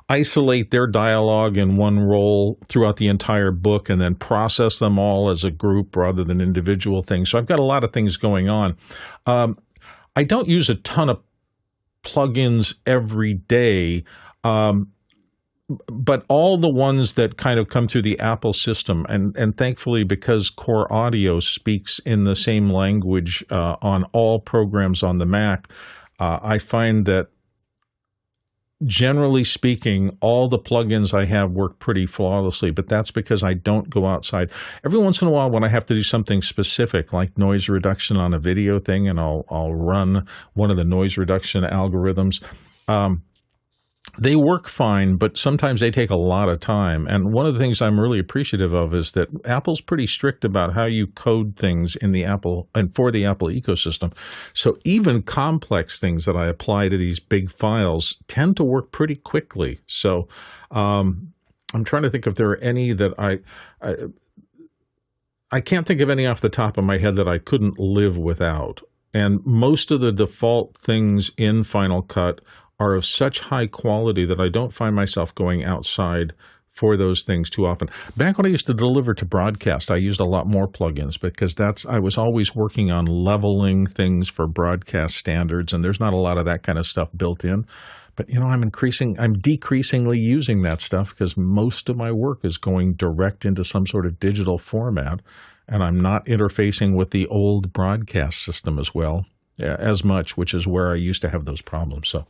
isolate their dialogue in one roll throughout the entire book and then process them all as a group rather than individual things. So I've got a lot of things going on. I don't use a ton of plugins every day, but all the ones that kind of come through the Apple system, and thankfully, because Core Audio speaks in the same language on all programs on the Mac, I find that generally speaking, all the plugins I have work pretty flawlessly, but that's because I don't go outside. Every once in a while when I have to do something specific, like noise reduction on a video thing, and I'll run one of the noise reduction algorithms, They work fine, but sometimes they take a lot of time. And one of the things I'm really appreciative of is that Apple's pretty strict about how you code things in the Apple and for the Apple ecosystem. So even complex things that I apply to these big files tend to work pretty quickly. So I'm trying to think if there are any that I can't think of any off the top of my head that I couldn't live without. And most of the default things in Final Cut are of such high quality that I don't find myself going outside for those things too often. Back when I used to deliver to broadcast, I used a lot more plugins because I was always working on leveling things for broadcast standards, and there's not a lot of that kind of stuff built in. But, I'm decreasingly using that stuff because most of my work is going direct into some sort of digital format, and I'm not interfacing with the old broadcast system as much, which is where I used to have those problems. So,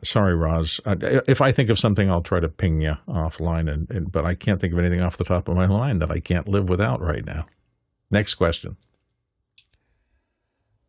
sorry, Roz. If I think of something, I'll try to ping you offline, but I can't think of anything off the top of my mind that I can't live without right now. Next question.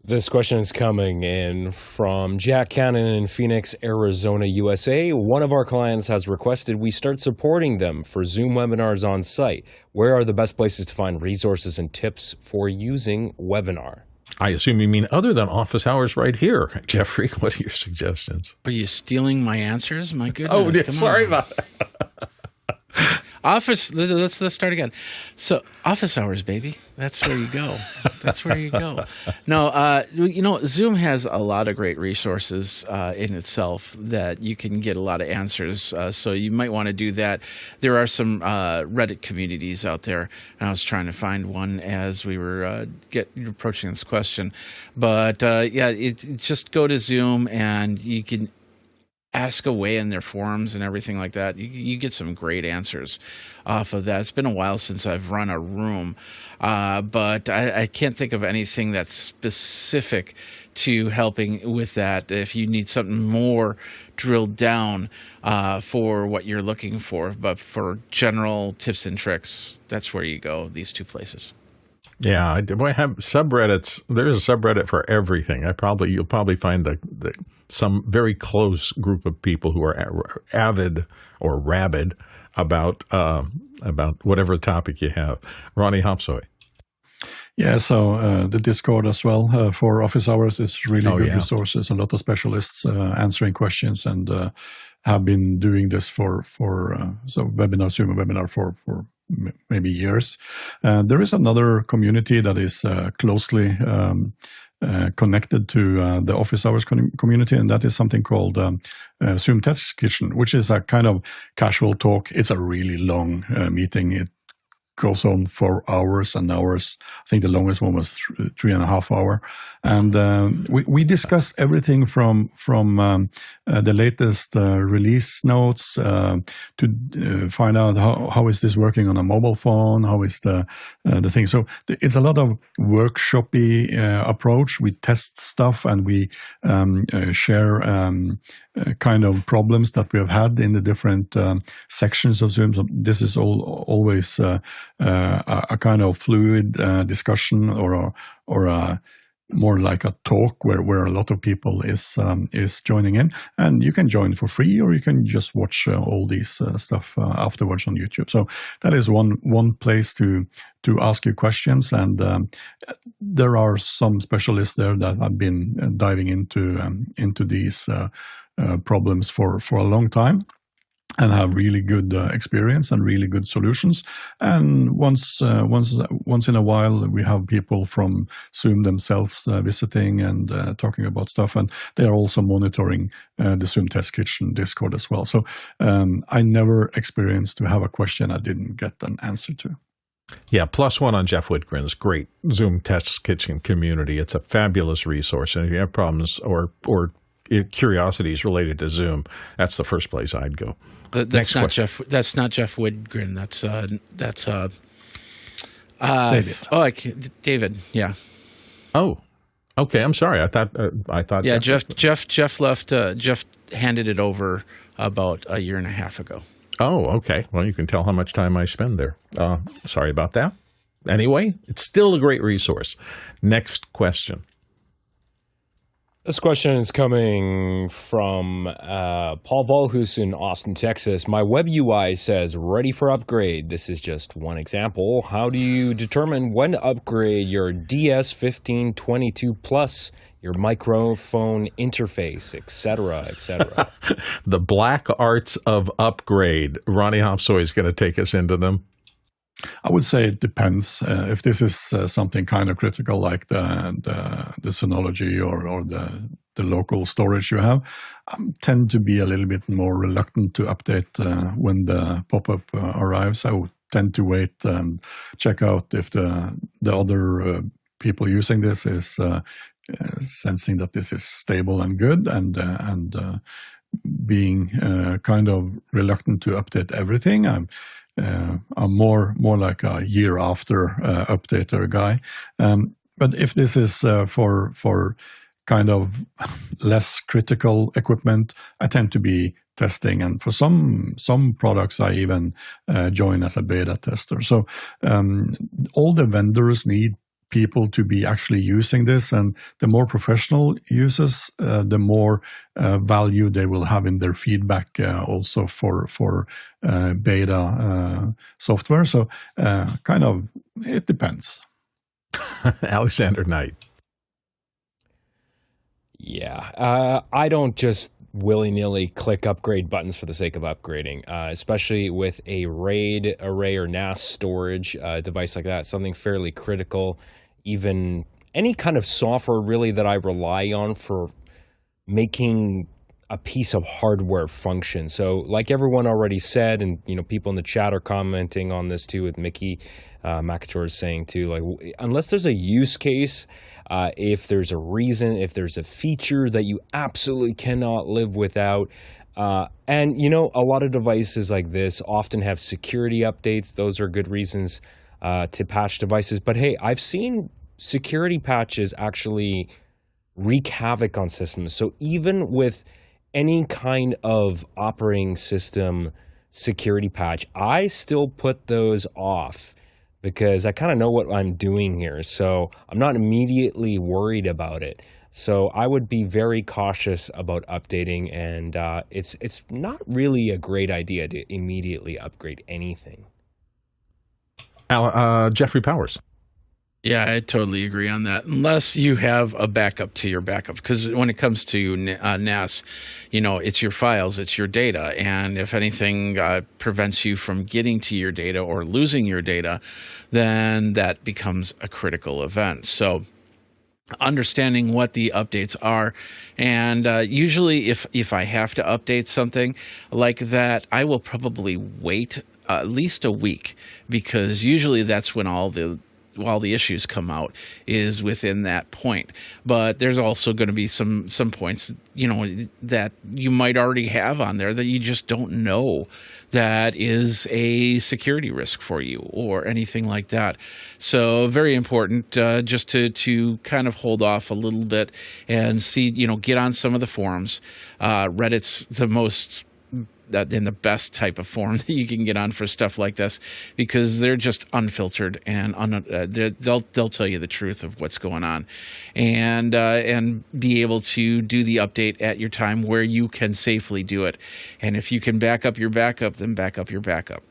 This question is coming in from Jack Cannon in Phoenix, Arizona, USA. One of our clients has requested we start supporting them for Zoom webinars on site. Where are the best places to find resources and tips for using webinar? I assume you mean other than office hours right here. Jeffrey, what are your suggestions? Are you stealing my answers? My goodness. Oh, yeah, sorry about that. Office, let's start again. So, office hours, baby. That's where you go. That's where you go. No, Zoom has a lot of great resources in itself that you can get a lot of answers. So you might want to do that. There are some Reddit communities out there, and I was trying to find one as we were approaching this question. But just go to Zoom, and you can ask away in their forums and everything like that. You get some great answers off of that. It's been a while since I've run a room, but I can't think of anything that's specific to helping with that. If you need something more drilled down for what you're looking for, but for general tips and tricks, that's where you go, these two places. Yeah, I have subreddits. There's a subreddit for everything. You'll probably find some very close group of people who are avid or rabid about whatever topic you have. Ronnie Hopsoy. Yeah, so the Discord as well for office hours is really good resources. A lot of specialists answering questions, and have been doing this for Zoom webinar for maybe years. There is another community that is closely connected to the office hours community, and that is something called Zoom Test Kitchen, which is a kind of casual talk. It's a really long meeting. It goes on for hours and hours. I think the longest one was 3.5 hours. And we discussed everything from the latest release notes to find out how is this working on a mobile phone, how is the thing. So it's a lot of workshopy approach. We test stuff, and we share kind of problems that we have had in the different sections of Zoom. So this is always a kind of fluid discussion, or a more like a talk where a lot of people is joining in, and you can join for free, or you can just watch all these stuff afterwards on YouTube. So that is one place to ask your questions, and there are some specialists there that have been diving into these problems for a long time, and have really good experience and really good solutions. And once in a while, we have people from Zoom themselves visiting and talking about stuff, and they are also monitoring the Zoom Test Kitchen Discord as well. So I never experienced to have a question I didn't get an answer to. Yeah, +1 on Jeff Whitgren's great Zoom Test Kitchen community. It's a fabulous resource, and if you have problems or curiosities related to Zoom, that's the first place I'd go. That's not Jeff. That's not Jeff Whitgren. That's David. Oh, David. Yeah. Oh, okay. I'm sorry. I thought. Yeah, Jeff left. Jeff handed it over about a year and a half ago. Oh, okay. Well, you can tell how much time I spend there. Sorry about that. Anyway, it's still a great resource. Next question. This question is coming from Paul Volhus in Austin, Texas. My web UI says ready for upgrade. This is just one example. How do you determine when to upgrade your DS1522 Plus, your microphone interface, etc., etc.? The black arts of upgrade. Ronnie Hofsoy is going to take us into them. I would say it depends. If this is something kind of critical, like the Synology or the local storage you have, I tend to be a little bit more reluctant to update when the pop-up arrives. I would tend to wait and check out if the other people using this is sensing that this is stable and good, and being kind of reluctant to update everything. I'm more like a year after updater guy. But if this is for kind of less critical equipment, I tend to be testing, and for some products I even join as a beta tester. So all the vendors need people to be actually using this, and the more professional users, the more value they will have in their feedback also for beta software. So kind of it depends. Alexander Knight. Yeah, I don't just willy-nilly click upgrade buttons for the sake of upgrading, especially with a RAID array or NAS storage device like that, something fairly critical. Even any kind of software really that I rely on for making a piece of hardware function. So like everyone already said, and people in the chat are commenting on this too, with Mickey McAtor is saying too, like unless there's a use case, if there's a reason, if there's a feature that you absolutely cannot live without, and a lot of devices like this often have security updates. Those are good reasons to patch devices. But hey, I've seen security patches actually wreak havoc on systems. So even with any kind of operating system security patch, I still put those off because I kind of know what I'm doing here. So I'm not immediately worried about it. So I would be very cautious about updating, and it's not really a great idea to immediately upgrade anything. Jeffrey Powers. Yeah, I totally agree on that. Unless you have a backup to your backup, because when it comes to NAS, it's your files, it's your data, and if anything prevents you from getting to your data or losing your data, then that becomes a critical event. So understanding what the updates are, and usually if I have to update something like that, I will probably wait at least a week, because usually that's when all the issues come out, is within that point. But there's also going to be some points, that you might already have on there that you just don't know that is a security risk for you or anything like that. So very important just to kind of hold off a little bit and see, get on some of the forums. Reddit's the most in the best type of forum that you can get on for stuff like this, because they're just unfiltered and they'll tell you the truth of what's going on, and be able to do the update at your time where you can safely do it. And if you can back up your backup, then back up your backup.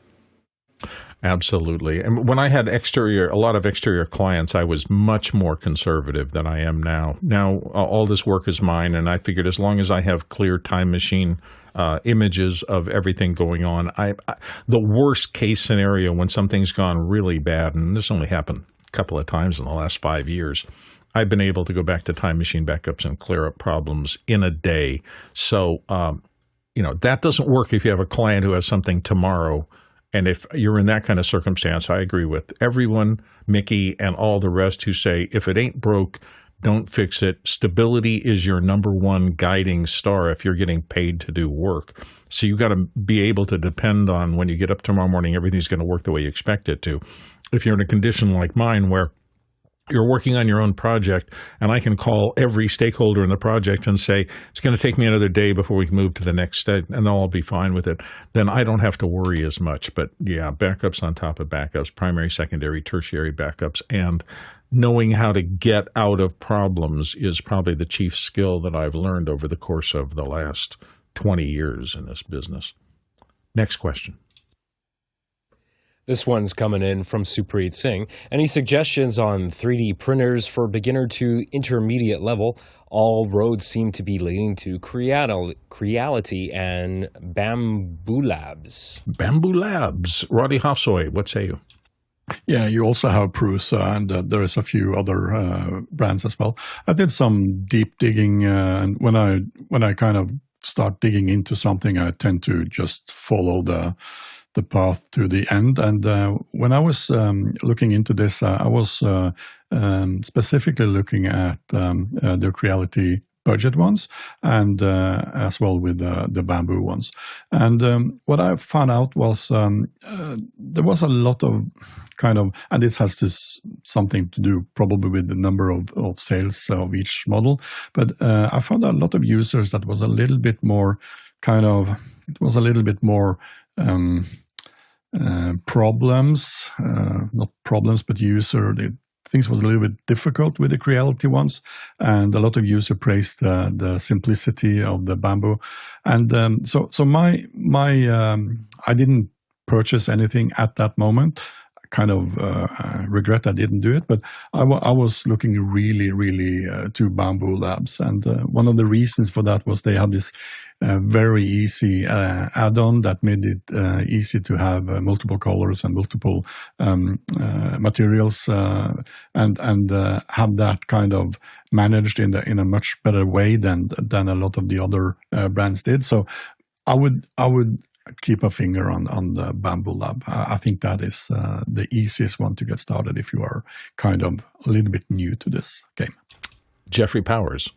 Absolutely. And when I had a lot of exterior clients, I was much more conservative than I am now. Now, all this work is mine, and I figured as long as I have clear Time Machine images of everything going on, the worst case scenario when something's gone really bad, and this only happened a couple of times in the last 5 years, I've been able to go back to Time Machine backups and clear up problems in a day. So, that doesn't work if you have a client who has something tomorrow. And if you're in that kind of circumstance, I agree with everyone, Mickey, and all the rest who say, if it ain't broke, don't fix it. Stability is your number one guiding star if you're getting paid to do work. So you got to be able to depend on when you get up tomorrow morning, everything's going to work the way you expect it to. If you're in a condition like mine where you're working on your own project, and I can call every stakeholder in the project and say, it's going to take me another day before we can move to the next step, and I'll be fine with it, then I don't have to worry as much. But yeah, backups on top of backups, primary, secondary, tertiary backups, and knowing how to get out of problems is probably the chief skill that I've learned over the course of the last 20 years in this business. Next question. This one's coming in from Supreet Singh. Any suggestions on 3D printers for beginner to intermediate level? All roads seem to be leading to Creality and Bambulabs. Bambulabs. Roddy Hofsoy, what say you? Yeah, you also have Prusa, and there is a few other brands as well. I did some deep digging, and when I kind of start digging into something, I tend to just follow the path to the end. And when I was looking into this, I was specifically looking at the Creality budget ones, and as well with the bamboo ones. And what I found out was there was a lot of kind of, and this has something to do probably with the number of sales of each model, but I found a lot of users that was a little bit more problems, not problems, but things was a little bit difficult with the Creality ones, and a lot of users praised the simplicity of the bamboo. And so I didn't purchase anything at that moment. I kind of regret I didn't do it, but I was looking really to Bambulabs, and one of the reasons for that was they had this very easy add-on that made it easy to have multiple colors and multiple materials, and have that kind of managed in a much better way than a lot of the other brands did. So I would keep a finger on the Bambulab. I think that is the easiest one to get started if you are kind of a little bit new to this game. Jeffrey Powers.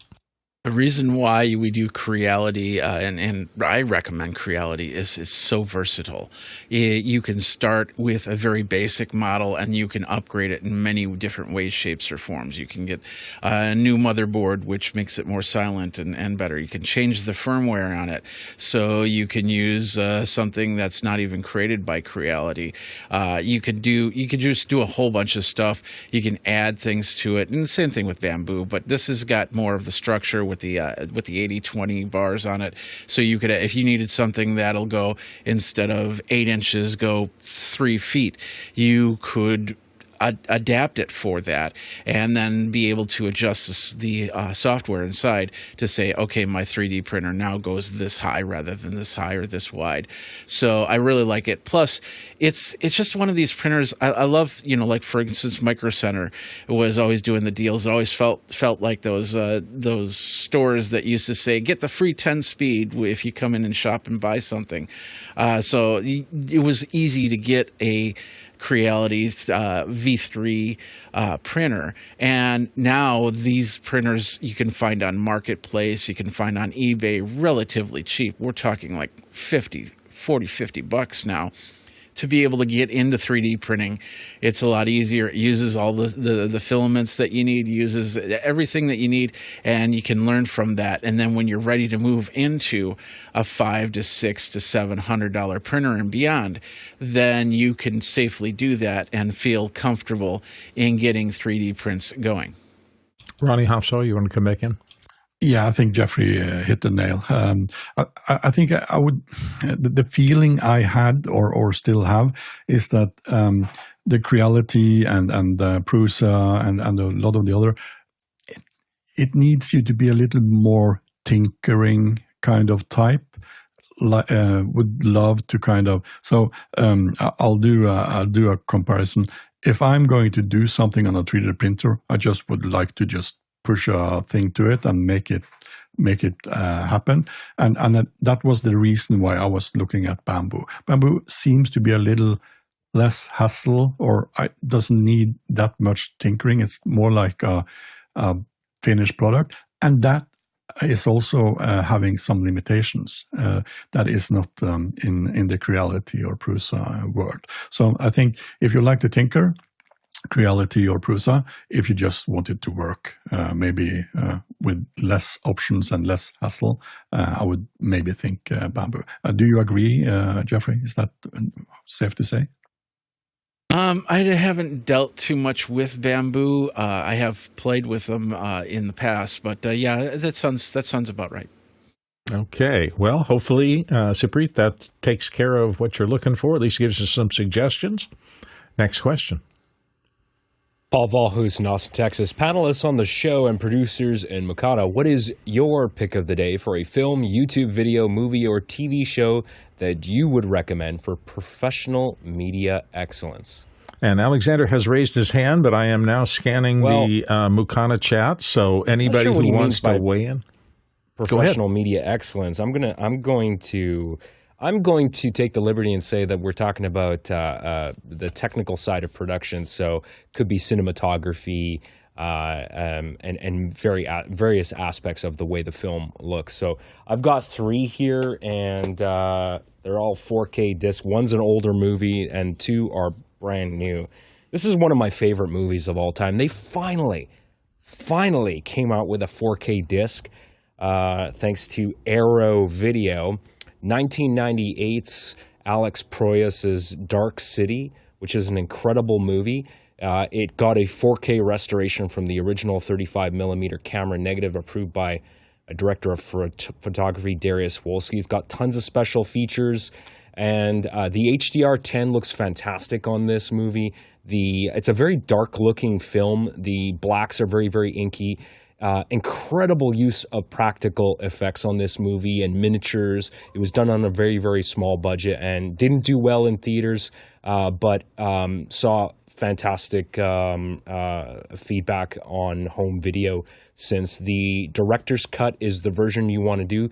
The reason why we do Creality, and I recommend Creality, is it's so versatile. You can start with a very basic model, and you can upgrade it in many different ways, shapes, or forms. You can get a new motherboard, which makes it more silent and better. You can change the firmware on it, so you can use something that's not even created by Creality. You could just do a whole bunch of stuff. You can add things to it, and the same thing with Bamboo. But this has got more of the structure with the 80-20 bars on it, so you could, if you needed something that'll go, instead of 8 inches, go 3 feet, you could adapt it for that, and then be able to adjust the software inside to say, okay, my 3D printer now goes this high rather than this high or this wide. So I really like it. Plus, it's just one of these printers I love. Like for instance, Micro Center was always doing the deals. It always felt like those stores that used to say, get the free 10 speed if you come in and shop and buy something. So it was easy to get a Creality V3 printer, and now these printers you can find on Marketplace, you can find on eBay relatively cheap. We're talking like $50 now. To be able to get into 3D printing, it's a lot easier. It uses all the filaments that you need, uses everything that you need, and you can learn from that. And then when you're ready to move into a $500 to $600 to $700 printer and beyond, then you can safely do that and feel comfortable in getting 3D prints going. Ronnie Hofso, you want to come back in? Yeah, I think Jeffrey hit the nail. I think I would. The feeling I had or still have is that the Creality and Prusa and a lot of the other, it needs you to be a little more tinkering kind of type. Would love to kind of. So I'll do a comparison. If I'm going to do something on a 3D printer, I just would like to just push a thing to it and make it happen, and that was the reason why I was looking at Bamboo. Bamboo seems to be a little less hassle, or doesn't need that much tinkering. It's more like a finished product, and that is also having some limitations that is not in the Creality or Prusa world. So I think if you like to tinker, Creality or Prusa. If you just want it to work, maybe with less options and less hassle, I would maybe think Bamboo. Do you agree, Jeffrey? Is that safe to say? I haven't dealt too much with bamboo. I have played with them in the past, but yeah, that sounds about right. Okay. Well, hopefully, Supreet, that takes care of what you're looking for. At least gives us some suggestions. Next question. Paul Valhus in Austin, Texas. Panelists on the show and producers in Mukana, what is your pick of the day for a film, YouTube video, movie, or TV show that you would recommend for professional media excellence? And Alexander has raised his hand, but I am now scanning the Mukana chat. So anybody who wants to weigh in, professional media excellence. I'm going to take the liberty and say that we're talking about the technical side of production. So could be cinematography and various aspects of the way the film looks. So I've got 3 here, and they're all 4K discs. One's an older movie, and 2 are brand new. This is one of my favorite movies of all time. They finally came out with a 4K disc, thanks to Arrow Video. 1998's Alex Proyas's Dark City, which is an incredible movie. It got a 4K restoration from the original 35mm camera negative approved by a director of photography, Darius Wolski. It's got tons of special features, and the HDR10 looks fantastic on this movie. It's a very dark-looking film. The blacks are very, very inky. Incredible use of practical effects on this movie and miniatures. It was done on a very, very small budget and didn't do well in theaters, but saw fantastic feedback on home video, since the director's cut is the version you want to do.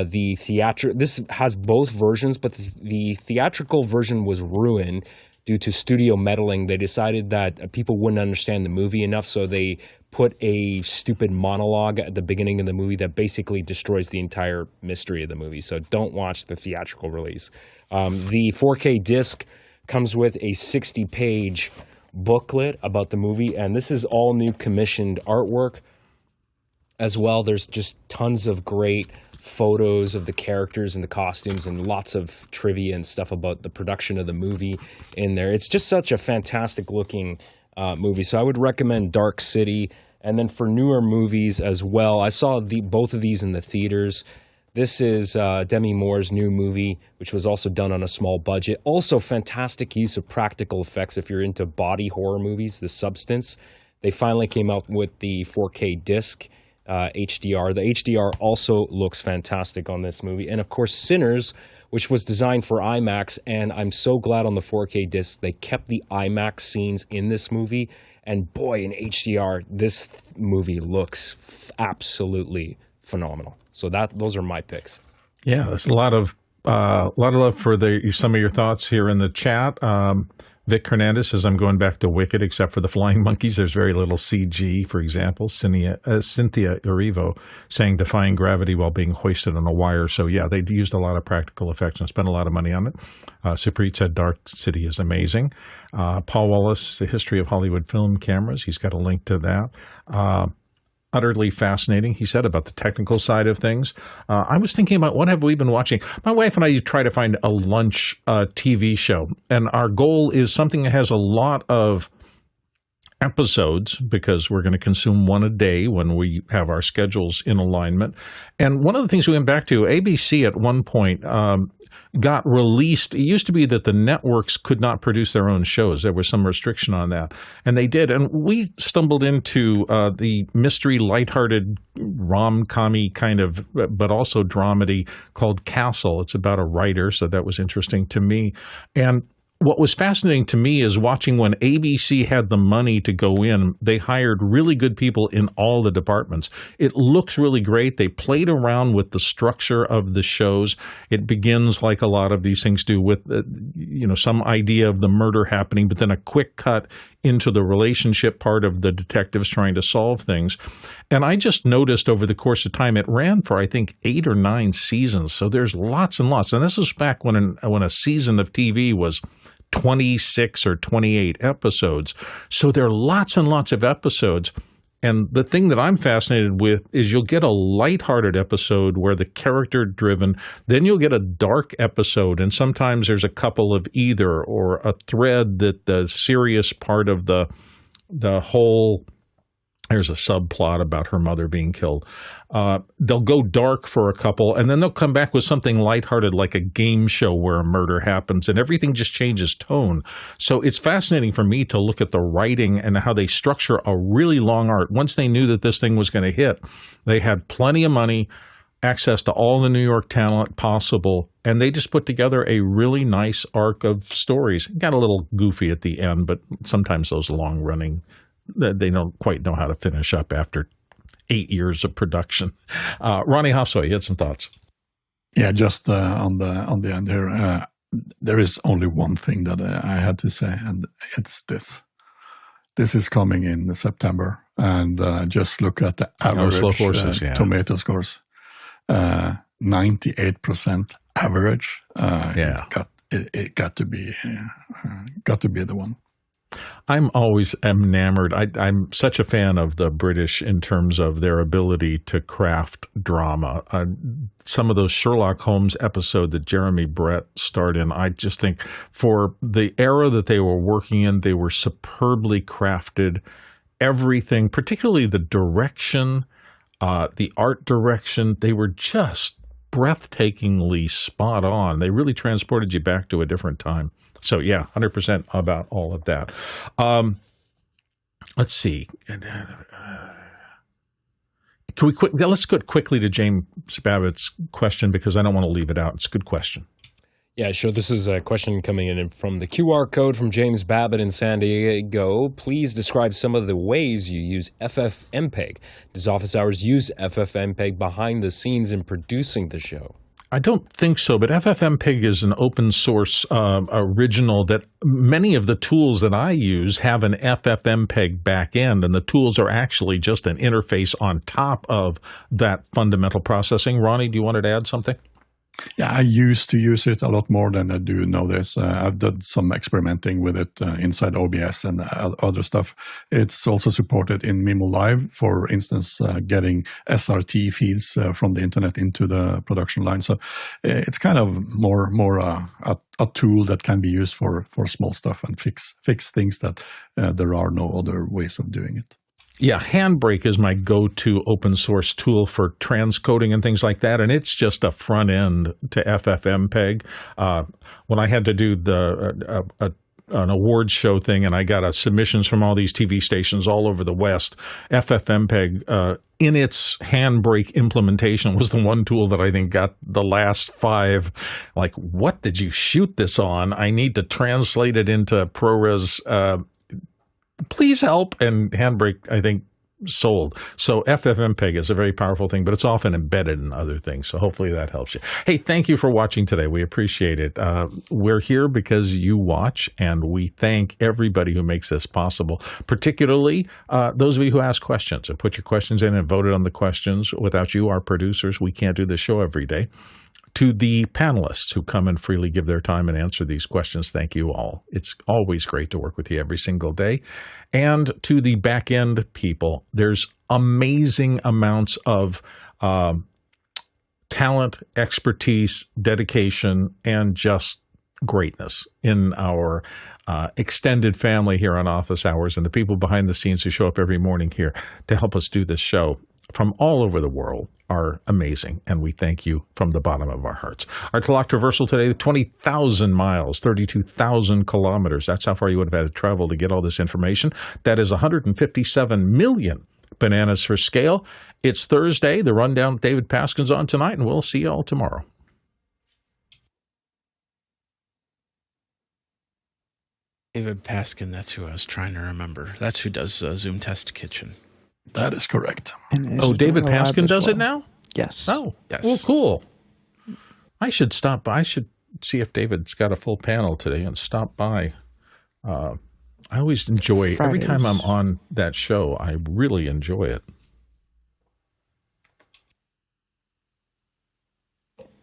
This has both versions, but the theatrical version was ruined due to studio meddling. They decided that people wouldn't understand the movie enough, so they put a stupid monologue at the beginning of the movie that basically destroys the entire mystery of the movie. So don't watch the theatrical release. The 4K disc comes with a 60-page booklet about the movie, and this is all new commissioned artwork as well. There's just tons of great photos of the characters and the costumes, and lots of trivia and stuff about the production of the movie in there. It's just such a fantastic looking movie. So I would recommend Dark City. And then for newer movies as well, I saw both of these in the theaters. This is Demi Moore's new movie, which was also done on a small budget. Also fantastic use of practical effects if you're into body horror movies, The Substance. They finally came out with the 4K disc, HDR. The HDR also looks fantastic on this movie. And of course, Sinners, which was designed for IMAX, and I'm so glad on the 4K disc they kept the IMAX scenes in this movie. And boy, in HDR, this movie looks absolutely phenomenal. So those are my picks. Yeah, there's a lot of love for some of your thoughts here in the chat. Vic Hernandez says, I'm going back to Wicked, except for the flying monkeys. There's very little CG, for example. Cynthia Urivo saying defying gravity while being hoisted on a wire. So, yeah, they used a lot of practical effects and spent a lot of money on it. Supreet said Dark City is amazing. Paul Wallace, The History of Hollywood Film Cameras. He's got a link to that. Utterly fascinating, he said, about the technical side of things. I was thinking about what have we been watching. My wife and I try to find a lunch TV show, and our goal is something that has a lot of episodes, because we're going to consume one a day when we have our schedules in alignment. And one of the things we went back to, ABC at one point got released. It used to be that the networks could not produce their own shows. There was some restriction on that, and they did. And we stumbled into the mystery, lighthearted, rom-commy kind of, but also dramedy called Castle. It's about a writer, so that was interesting to me. And what was fascinating to me is watching when ABC had the money to go in, they hired really good people in all the departments. It looks really great. They played around with the structure of the shows. It begins like a lot of these things do with, some idea of the murder happening, but then a quick cut into the relationship part of the detectives trying to solve things. And I just noticed over the course of time, it ran for, I think, 8 or 9 seasons. So there's lots and lots. And this was back when a season of TV was 26 or 28 episodes. So there are lots and lots of episodes. And the thing that I'm fascinated with is you'll get a lighthearted episode where the character driven, then you'll get a dark episode, and sometimes there's a couple of either, or a thread that the serious part of the whole, there's a subplot about her mother being killed. They'll go dark for a couple, and then they'll come back with something lighthearted like a game show where a murder happens, and everything just changes tone. So it's fascinating for me to look at the writing and how they structure a really long arc. Once they knew that this thing was going to hit, they had plenty of money, access to all the New York talent possible, and they just put together a really nice arc of stories. Got a little goofy at the end, but sometimes those long-running, they don't quite know how to finish up after 8 years of production. Ronnie Hofsøy, you had some thoughts. Yeah, just on the end here, there is only one thing that I had to say, and it's this. This is coming in September, and just look at the average Slow Horses, tomato scores. 98% average. It got to be the one. I'm always enamored. I'm such a fan of the British in terms of their ability to craft drama. Some of those Sherlock Holmes episodes that Jeremy Brett starred in, I just think for the era that they were working in, they were superbly crafted. Everything, particularly the direction, the art direction, they were just breathtakingly spot on. They really transported you back to a different time. So yeah, 100% about all of that. Let's see. Let's go quickly to James Babbitt's question because I don't want to leave it out. It's a good question. Yeah, sure. This is a question coming in from the QR code from James Babbitt in San Diego. Please describe some of the ways you use ffmpeg. Does Office Hours use ffmpeg behind the scenes in producing the show? I don't think so, but ffmpeg is an open source original that many of the tools that I use have an ffmpeg backend, and the tools are actually just an interface on top of that fundamental processing. Ronnie, do you want to add something? Yeah, I used to use it a lot more than I do nowadays. I've done some experimenting with it inside OBS and other stuff. It's also supported in Mimo Live, for instance, getting SRT feeds from the internet into the production line. So it's kind of more a tool that can be used for small stuff and fix things that there are no other ways of doing it. Yeah, Handbrake is my go-to open source tool for transcoding and things like that, and it's just a front end to ffmpeg. When I had to do an awards show thing, and I got submissions from all these TV stations all over the West, ffmpeg in its Handbrake implementation was the one tool that I think got the last 5. Like, what did you shoot this on? I need to translate it into ProRes. Please help. And Handbrake, I think, sold. So ffmpeg is a very powerful thing, but it's often embedded in other things. So hopefully that helps you. Hey, thank you for watching today. We appreciate it. We're here because you watch, and we thank everybody who makes this possible, particularly those of you who ask questions and put your questions in and voted on the questions. Without you, our producers, we can't do this show every day. To the panelists who come and freely give their time and answer these questions, thank you all. It's always great to work with you every single day. And to the back-end people, there's amazing amounts of talent, expertise, dedication, and just greatness in our extended family here on Office Hours, and the people behind the scenes who show up every morning here to help us do this show from all over the world are amazing, and we thank you from the bottom of our hearts. Our Talk Traversal today, 20,000 miles, 32,000 kilometers. That's how far you would have had to travel to get all this information. That is 157 million bananas for scale. It's Thursday. The Rundown with David Paskin's on tonight, and we'll see you all tomorrow. David Paskin, that's who I was trying to remember. That's who does Zoom Test Kitchen. That is correct. Oh, David Paskin does it now? Yes. Oh, yes. Well, cool. I should stop by. I should see if David's got a full panel today and stop by. I always enjoy, every time I'm on that show, I really enjoy it.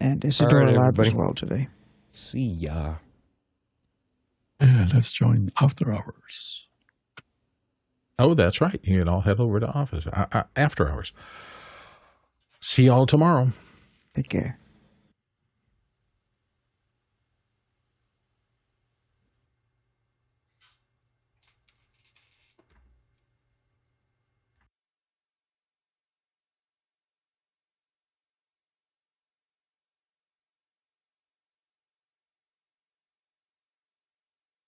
And Isadora Lab as everybody. well today. See ya. Yeah, let's join After Hours. Oh, that's right. You can all head over to office after hours. See y'all tomorrow. Take care.